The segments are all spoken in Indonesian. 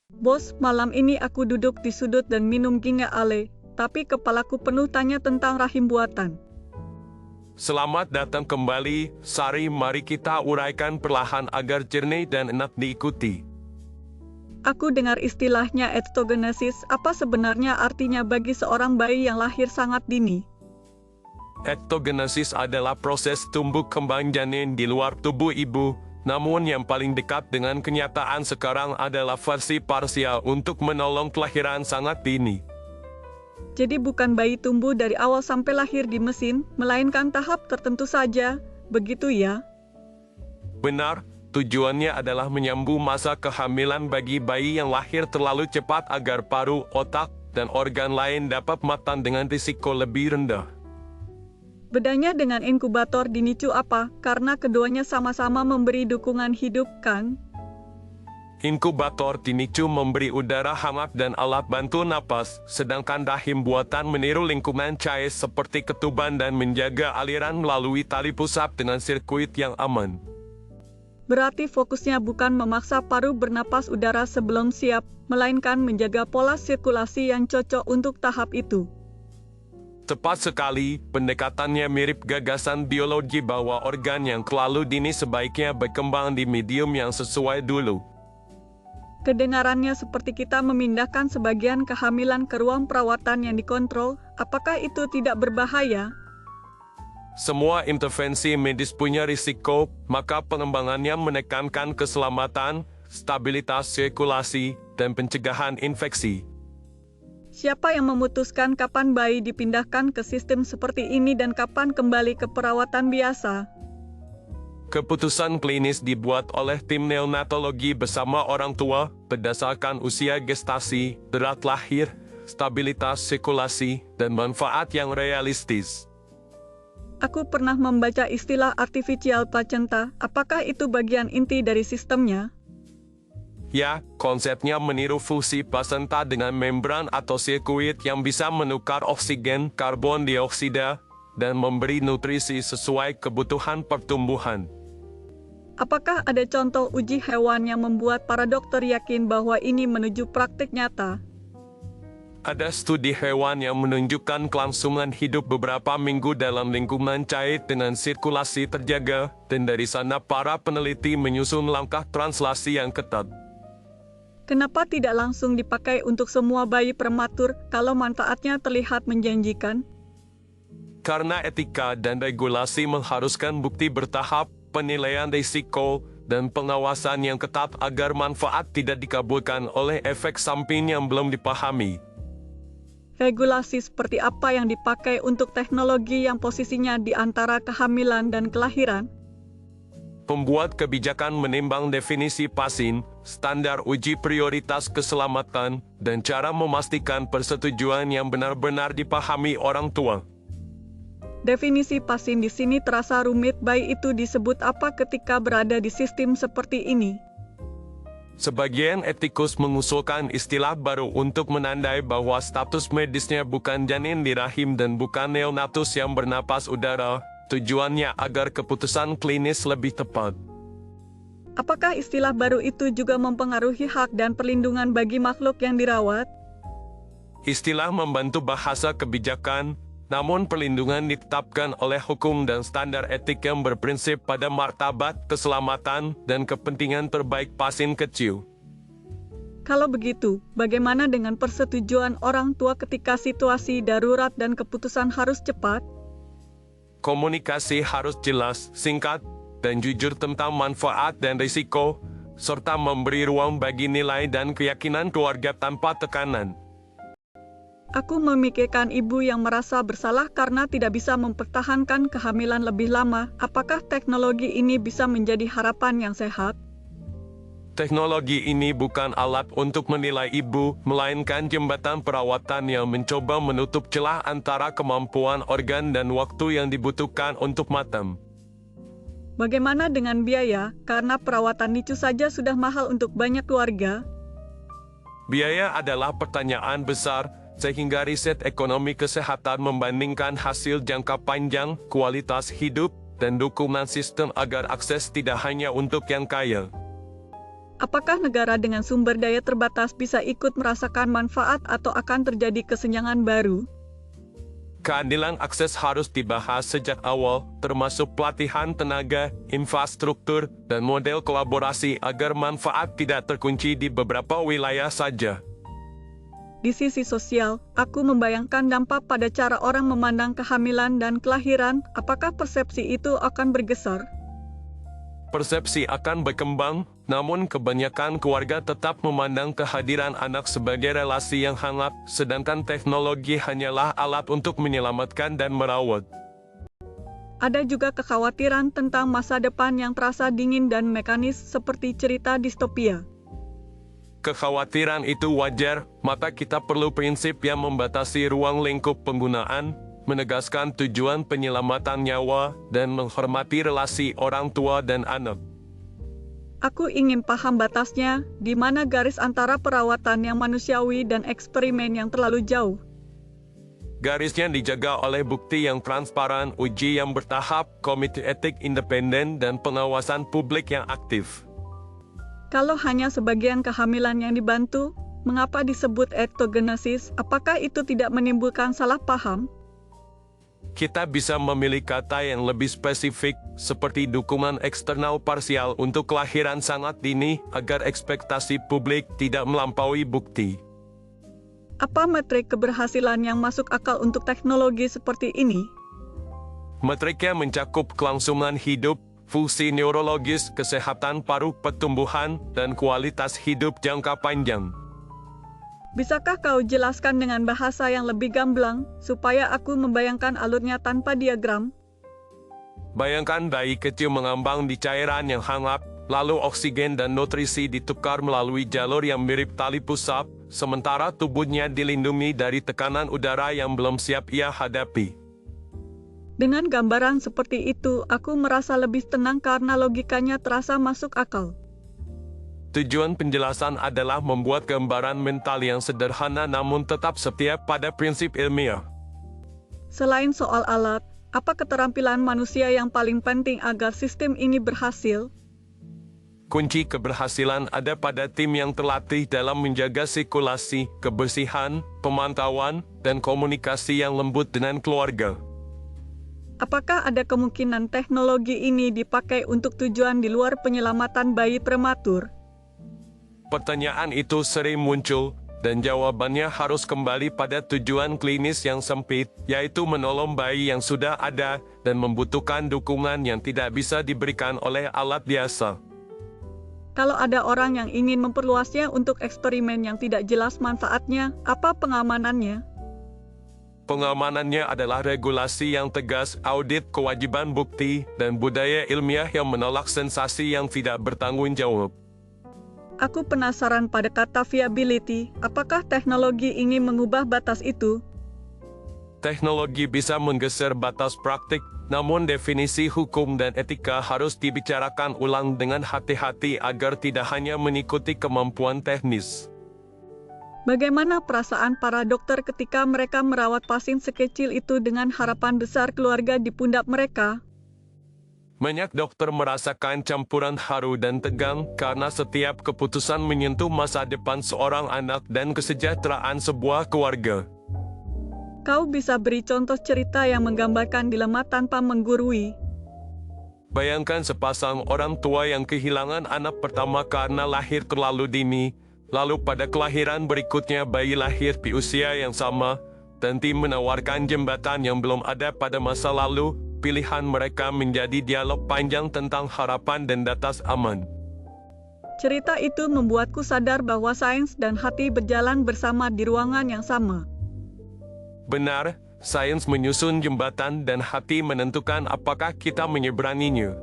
Bos, malam ini aku duduk di sudut dan minum ginga ale, tapi kepalaku penuh tanya tentang rahim buatan. Selamat datang kembali, Sari. Mari kita uraikan perlahan agar jernih dan enak diikuti. Aku dengar istilahnya ektogenesis, apa sebenarnya artinya bagi seorang bayi yang lahir sangat dini? Ektogenesis adalah proses tumbuh kembang janin di luar tubuh ibu, namun yang paling dekat dengan kenyataan sekarang adalah versi parsial untuk menolong kelahiran sangat dini. Jadi bukan bayi tumbuh dari awal sampai lahir di mesin, melainkan tahap tertentu saja, begitu ya? Benar, tujuannya adalah menyambung masa kehamilan bagi bayi yang lahir terlalu cepat agar paru, otak, dan organ lain dapat matang dengan risiko lebih rendah. Bedanya dengan inkubator di NICU apa? Karena keduanya sama-sama memberi dukungan hidup, kan? Inkubator di NICU memberi udara hangat dan alat bantu napas, sedangkan rahim buatan meniru lingkungan cair seperti ketuban dan menjaga aliran melalui tali pusat dengan sirkuit yang aman. Berarti fokusnya bukan memaksa paru bernapas udara sebelum siap, melainkan menjaga pola sirkulasi yang cocok untuk tahap itu. Tepat sekali, pendekatannya mirip gagasan biologi bahwa organ yang terlalu dini sebaiknya berkembang di medium yang sesuai dulu. Kedengarannya seperti kita memindahkan sebagian kehamilan ke ruang perawatan yang dikontrol, apakah itu tidak berbahaya? Semua intervensi medis punya risiko, maka pengembangannya menekankan keselamatan, stabilitas sirkulasi, dan pencegahan infeksi. Siapa yang memutuskan kapan bayi dipindahkan ke sistem seperti ini dan kapan kembali ke perawatan biasa? Keputusan klinis dibuat oleh tim neonatologi bersama orang tua, berdasarkan usia gestasi, berat lahir, stabilitas sirkulasi, dan manfaat yang realistis. Aku pernah membaca istilah artificial placenta, apakah itu bagian inti dari sistemnya? Ya, konsepnya meniru fungsi plasenta dengan membran atau sirkuit yang bisa menukar oksigen, karbon dioksida, dan memberi nutrisi sesuai kebutuhan pertumbuhan. Apakah ada contoh uji hewan yang membuat para dokter yakin bahwa ini menuju praktik nyata? Ada studi hewan yang menunjukkan kelangsungan hidup beberapa minggu dalam lingkungan cair dengan sirkulasi terjaga, dan dari sana para peneliti menyusun langkah translasi yang ketat. Kenapa tidak langsung dipakai untuk semua bayi prematur kalau manfaatnya terlihat menjanjikan? Karena etika dan regulasi mengharuskan bukti bertahap, penilaian risiko, dan pengawasan yang ketat agar manfaat tidak dikabulkan oleh efek samping yang belum dipahami. Regulasi seperti apa yang dipakai untuk teknologi yang posisinya di antara kehamilan dan kelahiran? Pembuat kebijakan menimbang definisi PASIN, standar uji prioritas keselamatan, dan cara memastikan persetujuan yang benar-benar dipahami orang tua. Definisi PASIN di sini terasa rumit, bayi itu disebut apa ketika berada di sistem seperti ini? Sebagian etikus mengusulkan istilah baru untuk menandai bahwa status medisnya bukan janin di rahim dan bukan neonatus yang bernapas udara, tujuannya agar keputusan klinis lebih tepat. Apakah istilah baru itu juga mempengaruhi hak dan perlindungan bagi makhluk yang dirawat? Istilah membantu bahasa kebijakan, namun perlindungan ditetapkan oleh hukum dan standar etik yang berprinsip pada martabat, keselamatan, dan kepentingan terbaik pasien kecil. Kalau begitu, bagaimana dengan persetujuan orang tua ketika situasi darurat dan keputusan harus cepat? Komunikasi harus jelas, singkat, dan jujur tentang manfaat dan risiko, serta memberi ruang bagi nilai dan keyakinan keluarga tanpa tekanan. Aku memikirkan ibu yang merasa bersalah karena tidak bisa mempertahankan kehamilan lebih lama. Apakah teknologi ini bisa menjadi harapan yang sehat? Teknologi ini bukan alat untuk menilai ibu, melainkan jembatan perawatan yang mencoba menutup celah antara kemampuan organ dan waktu yang dibutuhkan untuk matang. Bagaimana dengan biaya? Karena perawatan NICU saja sudah mahal untuk banyak keluarga. Biaya adalah pertanyaan besar, sehingga riset ekonomi kesehatan membandingkan hasil jangka panjang, kualitas hidup, dan dukungan sistem agar akses tidak hanya untuk yang kaya. Apakah negara dengan sumber daya terbatas bisa ikut merasakan manfaat atau akan terjadi kesenjangan baru? Keadilan akses harus dibahas sejak awal, termasuk pelatihan tenaga, infrastruktur, dan model kolaborasi agar manfaat tidak terkunci di beberapa wilayah saja. Di sisi sosial, aku membayangkan dampak pada cara orang memandang kehamilan dan kelahiran. Apakah persepsi itu akan bergeser? Persepsi akan berkembang, namun kebanyakan keluarga tetap memandang kehadiran anak sebagai relasi yang hangat, sedangkan teknologi hanyalah alat untuk menyelamatkan dan merawat. Ada juga kekhawatiran tentang masa depan yang terasa dingin dan mekanis seperti cerita distopia. Kekhawatiran itu wajar, maka kita perlu prinsip yang membatasi ruang lingkup penggunaan, menegaskan tujuan penyelamatan nyawa, dan menghormati relasi orang tua dan anak. Aku ingin paham batasnya, di mana garis antara perawatan yang manusiawi dan eksperimen yang terlalu jauh. Garisnya dijaga oleh bukti yang transparan, uji yang bertahap, komite etik independen, dan pengawasan publik yang aktif. Kalau hanya sebagian kehamilan yang dibantu, mengapa disebut ektogenesis? Apakah itu tidak menimbulkan salah paham? Kita bisa memilih kata yang lebih spesifik, seperti dukungan eksternal parsial untuk kelahiran sangat dini, agar ekspektasi publik tidak melampaui bukti. Apa metrik keberhasilan yang masuk akal untuk teknologi seperti ini? Metriknya mencakup kelangsungan hidup, fungsi neurologis, kesehatan paru, pertumbuhan, dan kualitas hidup jangka panjang. Bisakah kau jelaskan dengan bahasa yang lebih gamblang, supaya aku membayangkan alurnya tanpa diagram? Bayangkan bayi kecil mengambang di cairan yang hangat, lalu oksigen dan nutrisi ditukar melalui jalur yang mirip tali pusat, sementara tubuhnya dilindungi dari tekanan udara yang belum siap ia hadapi. Dengan gambaran seperti itu, aku merasa lebih tenang karena logikanya terasa masuk akal. Tujuan penjelasan adalah membuat gambaran mental yang sederhana namun tetap setia pada prinsip ilmiah. Selain soal alat, apa keterampilan manusia yang paling penting agar sistem ini berhasil? Kunci keberhasilan ada pada tim yang terlatih dalam menjaga sirkulasi, kebersihan, pemantauan, dan komunikasi yang lembut dengan keluarga. Apakah ada kemungkinan teknologi ini dipakai untuk tujuan di luar penyelamatan bayi prematur? Pertanyaan itu sering muncul, dan jawabannya harus kembali pada tujuan klinis yang sempit, yaitu menolong bayi yang sudah ada dan membutuhkan dukungan yang tidak bisa diberikan oleh alat biasa. Kalau ada orang yang ingin memperluasnya untuk eksperimen yang tidak jelas manfaatnya, apa pengamanannya? Pengamanannya adalah regulasi yang tegas, audit kewajiban bukti, dan budaya ilmiah yang menolak sensasi yang tidak bertanggung jawab. Aku penasaran pada kata viability. Apakah teknologi ini mengubah batas itu? Teknologi bisa menggeser batas praktik, namun definisi hukum dan etika harus dibicarakan ulang dengan hati-hati agar tidak hanya mengikuti kemampuan teknis. Bagaimana perasaan para dokter ketika mereka merawat pasien sekecil itu dengan harapan besar keluarga di pundak mereka? Banyak dokter merasakan campuran haru dan tegang karena setiap keputusan menyentuh masa depan seorang anak dan kesejahteraan sebuah keluarga. Kau bisa beri contoh cerita yang menggambarkan dilema tanpa menggurui. Bayangkan sepasang orang tua yang kehilangan anak pertama karena lahir terlalu dini, lalu pada kelahiran berikutnya bayi lahir di usia yang sama, dan tim menawarkan jembatan yang belum ada pada masa lalu. Pilihan mereka menjadi dialog panjang tentang harapan dan batas aman. Cerita itu membuatku sadar bahwa sains dan hati berjalan bersama di ruangan yang sama. Benar, sains menyusun jembatan dan hati menentukan apakah kita menyeberanginya.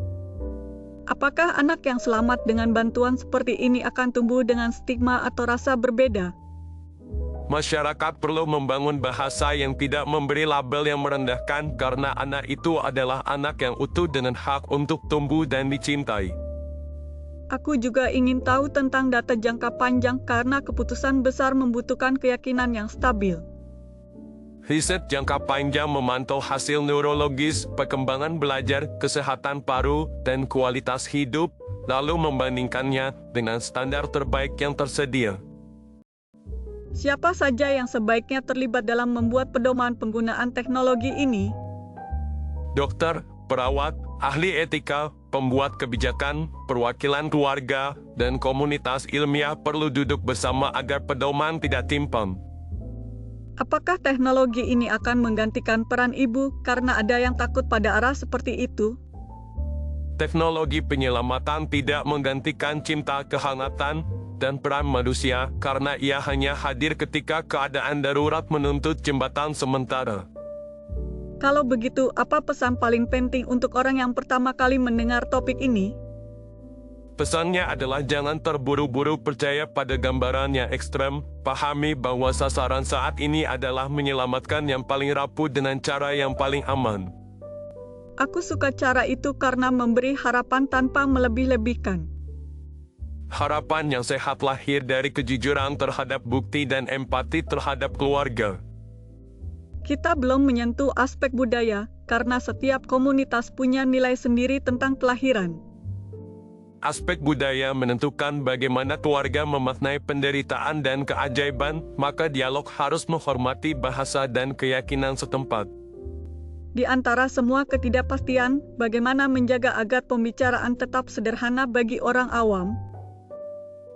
Apakah anak yang selamat dengan bantuan seperti ini akan tumbuh dengan stigma atau rasa berbeda? Masyarakat perlu membangun bahasa yang tidak memberi label yang merendahkan karena anak itu adalah anak yang utuh dengan hak untuk tumbuh dan dicintai. Aku juga ingin tahu tentang data jangka panjang karena keputusan besar membutuhkan keyakinan yang stabil. Riset jangka panjang memantau hasil neurologis, perkembangan belajar, kesehatan paru, dan kualitas hidup, lalu membandingkannya dengan standar terbaik yang tersedia. Siapa saja yang sebaiknya terlibat dalam membuat pedoman penggunaan teknologi ini? Dokter, perawat, ahli etika, pembuat kebijakan, perwakilan keluarga, dan komunitas ilmiah perlu duduk bersama agar pedoman tidak timpang. Apakah teknologi ini akan menggantikan peran ibu karena ada yang takut pada arah seperti itu? Teknologi penyelamatan tidak menggantikan cinta, kehangatan, dan peran manusia karena ia hanya hadir ketika keadaan darurat menuntut jembatan sementara. Kalau begitu, apa pesan paling penting untuk orang yang pertama kali mendengar topik ini? Pesannya adalah jangan terburu-buru percaya pada gambaran yang ekstrem, pahami bahwa sasaran saat ini adalah menyelamatkan yang paling rapuh dengan cara yang paling aman. Aku suka cara itu karena memberi harapan tanpa melebih-lebihkan. Harapan yang sehat lahir dari kejujuran terhadap bukti dan empati terhadap keluarga. Kita belum menyentuh aspek budaya, karena setiap komunitas punya nilai sendiri tentang kelahiran. Aspek budaya menentukan bagaimana keluarga memaknai penderitaan dan keajaiban, maka dialog harus menghormati bahasa dan keyakinan setempat. Di antara semua ketidakpastian, bagaimana menjaga agar pembicaraan tetap sederhana bagi orang awam?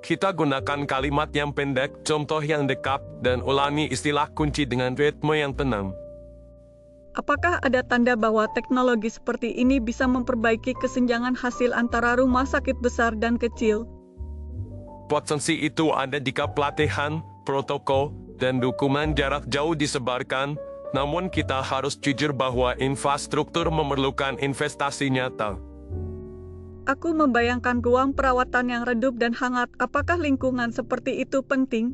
Kita gunakan kalimat yang pendek, contoh yang dekat, dan ulangi istilah kunci dengan ritme yang tenang. Apakah ada tanda bahwa teknologi seperti ini bisa memperbaiki kesenjangan hasil antara rumah sakit besar dan kecil? Potensi itu ada jika pelatihan, protokol, dan dukungan jarak jauh disebarkan, namun kita harus jujur bahwa infrastruktur memerlukan investasi nyata. Aku membayangkan ruang perawatan yang redup dan hangat. Apakah lingkungan seperti itu penting?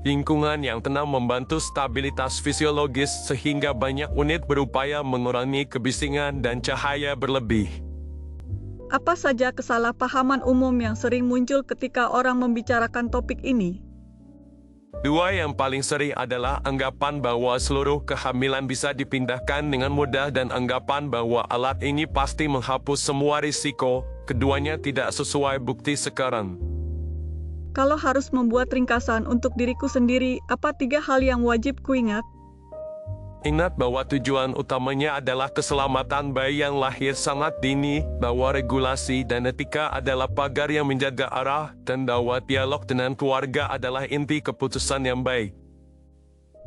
Lingkungan yang tenang membantu stabilitas fisiologis sehingga banyak unit berupaya mengurangi kebisingan dan cahaya berlebih. Apa saja kesalahpahaman umum yang sering muncul ketika orang membicarakan topik ini? Dua yang paling sering adalah anggapan bahwa seluruh kehamilan bisa dipindahkan dengan mudah dan anggapan bahwa alat ini pasti menghapus semua risiko. Keduanya tidak sesuai bukti sekarang. Kalau harus membuat ringkasan untuk diriku sendiri, apa 3 hal yang wajib kuingat? Ingat bahwa tujuan utamanya adalah keselamatan bayi yang lahir sangat dini, bahwa regulasi dan etika adalah pagar yang menjaga arah, dan bahwa dialog dengan keluarga adalah inti keputusan yang baik.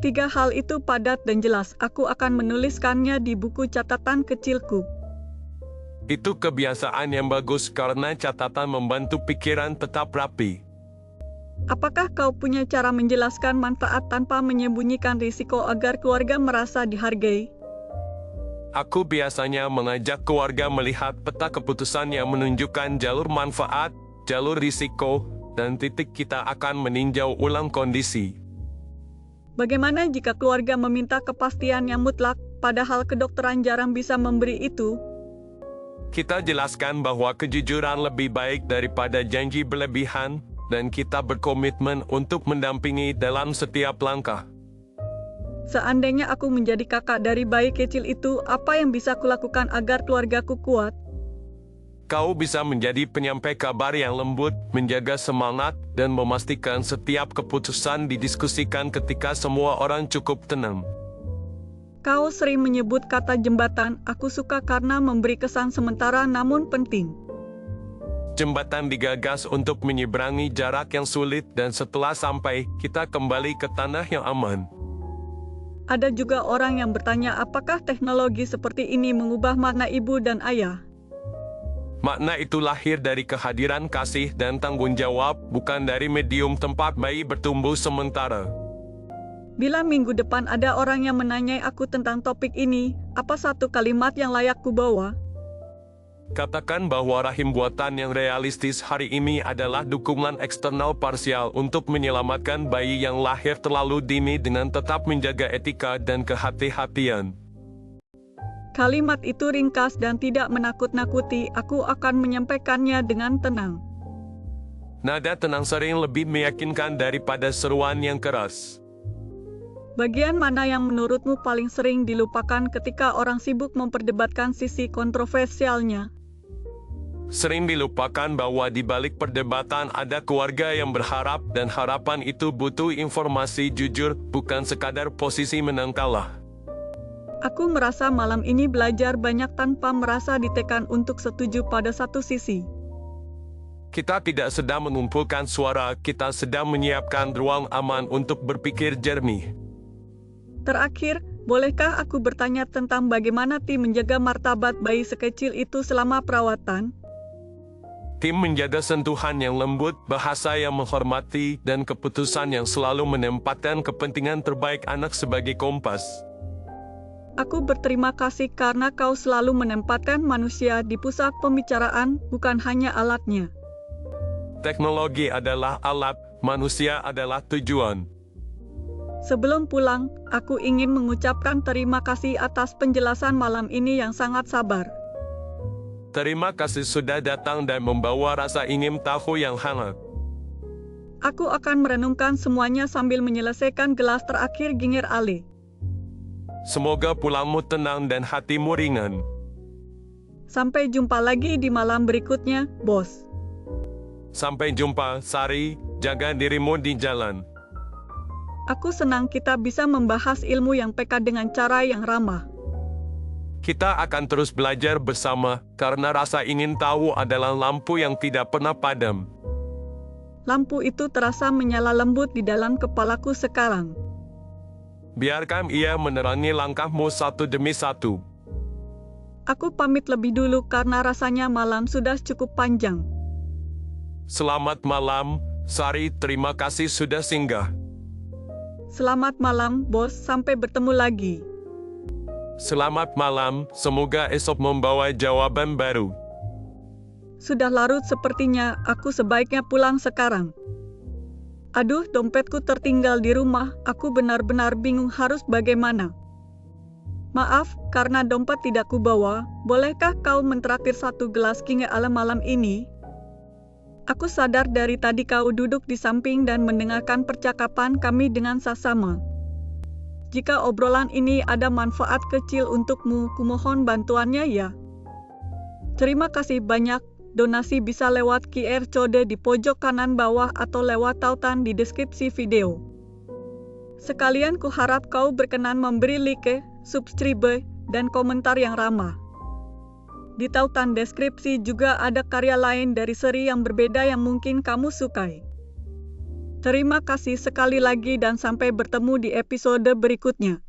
3 hal itu padat dan jelas. Aku akan menuliskannya di buku catatan kecilku. Itu kebiasaan yang bagus karena catatan membantu pikiran tetap rapi. Apakah kau punya cara menjelaskan manfaat tanpa menyembunyikan risiko agar keluarga merasa dihargai? Aku biasanya mengajak keluarga melihat peta keputusan yang menunjukkan jalur manfaat, jalur risiko, dan titik kita akan meninjau ulang kondisi. Bagaimana jika keluarga meminta kepastian yang mutlak, padahal kedokteran jarang bisa memberi itu? Kita jelaskan bahwa kejujuran lebih baik daripada janji berlebihan, dan kita berkomitmen untuk mendampingi dalam setiap langkah. Seandainya aku menjadi kakak dari bayi kecil itu, apa yang bisa kulakukan agar keluargaku kuat? Kau bisa menjadi penyampai kabar yang lembut, menjaga semangat, dan memastikan setiap keputusan didiskusikan ketika semua orang cukup tenang. Kau sering menyebut kata jembatan. Aku suka karena memberi kesan sementara namun penting. Jembatan digagas untuk menyeberangi jarak yang sulit dan setelah sampai, kita kembali ke tanah yang aman. Ada juga orang yang bertanya apakah teknologi seperti ini mengubah makna ibu dan ayah. Makna itu lahir dari kehadiran kasih dan tanggung jawab, bukan dari medium tempat bayi bertumbuh sementara. Bila minggu depan ada orang yang menanyai aku tentang topik ini, apa satu kalimat yang layak kubawa? Katakan bahwa rahim buatan yang realistis hari ini adalah dukungan eksternal parsial untuk menyelamatkan bayi yang lahir terlalu dini dengan tetap menjaga etika dan kehati-hatian. Kalimat itu ringkas dan tidak menakut-nakuti. Aku akan menyampaikannya dengan tenang. Nada tenang sering lebih meyakinkan daripada seruan yang keras. Bagian mana yang menurutmu paling sering dilupakan ketika orang sibuk memperdebatkan sisi kontroversialnya? Sering dilupakan bahwa di balik perdebatan ada keluarga yang berharap dan harapan itu butuh informasi jujur, bukan sekadar posisi menang kalah. Aku merasa malam ini belajar banyak tanpa merasa ditekan untuk setuju pada satu sisi. Kita tidak sedang mengumpulkan suara, kita sedang menyiapkan ruang aman untuk berpikir jernih. Terakhir, bolehkah aku bertanya tentang bagaimana tim menjaga martabat bayi sekecil itu selama perawatan? Tim menjaga sentuhan yang lembut, bahasa yang menghormati, dan keputusan yang selalu menempatkan kepentingan terbaik anak sebagai kompas. Aku berterima kasih karena kau selalu menempatkan manusia di pusat pembicaraan, bukan hanya alatnya. Teknologi adalah alat, manusia adalah tujuan. Sebelum pulang, aku ingin mengucapkan terima kasih atas penjelasan malam ini yang sangat sabar. Terima kasih sudah datang dan membawa rasa ingin tahu yang hangat. Aku akan merenungkan semuanya sambil menyelesaikan gelas terakhir ginger ale. Semoga pulangmu tenang dan hatimu ringan. Sampai jumpa lagi di malam berikutnya, bos. Sampai jumpa, Sari. Jaga dirimu di jalan. Aku senang kita bisa membahas ilmu yang peka dengan cara yang ramah. Kita akan terus belajar bersama, karena rasa ingin tahu adalah lampu yang tidak pernah padam. Lampu itu terasa menyala lembut di dalam kepalaku sekarang. Biarkan ia menerangi langkahmu satu demi satu. Aku pamit lebih dulu karena rasanya malam sudah cukup panjang. Selamat malam, Sari. Terima kasih sudah singgah. Selamat malam, bos. Sampai bertemu lagi. Selamat malam, semoga esok membawa jawaban baru. Sudah larut sepertinya, aku sebaiknya pulang sekarang. Aduh, dompetku tertinggal di rumah, aku benar-benar bingung harus bagaimana. Maaf, karena dompet tidak kubawa, bolehkah kau mentraktir satu gelas ginger ale malam ini? Aku sadar dari tadi kau duduk di samping dan mendengarkan percakapan kami dengan saksama. Jika obrolan ini ada manfaat kecil untukmu, kumohon bantuannya ya. Terima kasih banyak. Donasi bisa lewat QR code di pojok kanan bawah atau lewat tautan di deskripsi video. Sekalian kuharap kau berkenan memberi like, subscribe, dan komentar yang ramah. Di tautan deskripsi juga ada karya lain dari seri yang berbeda yang mungkin kamu sukai. Terima kasih sekali lagi dan sampai bertemu di episode berikutnya.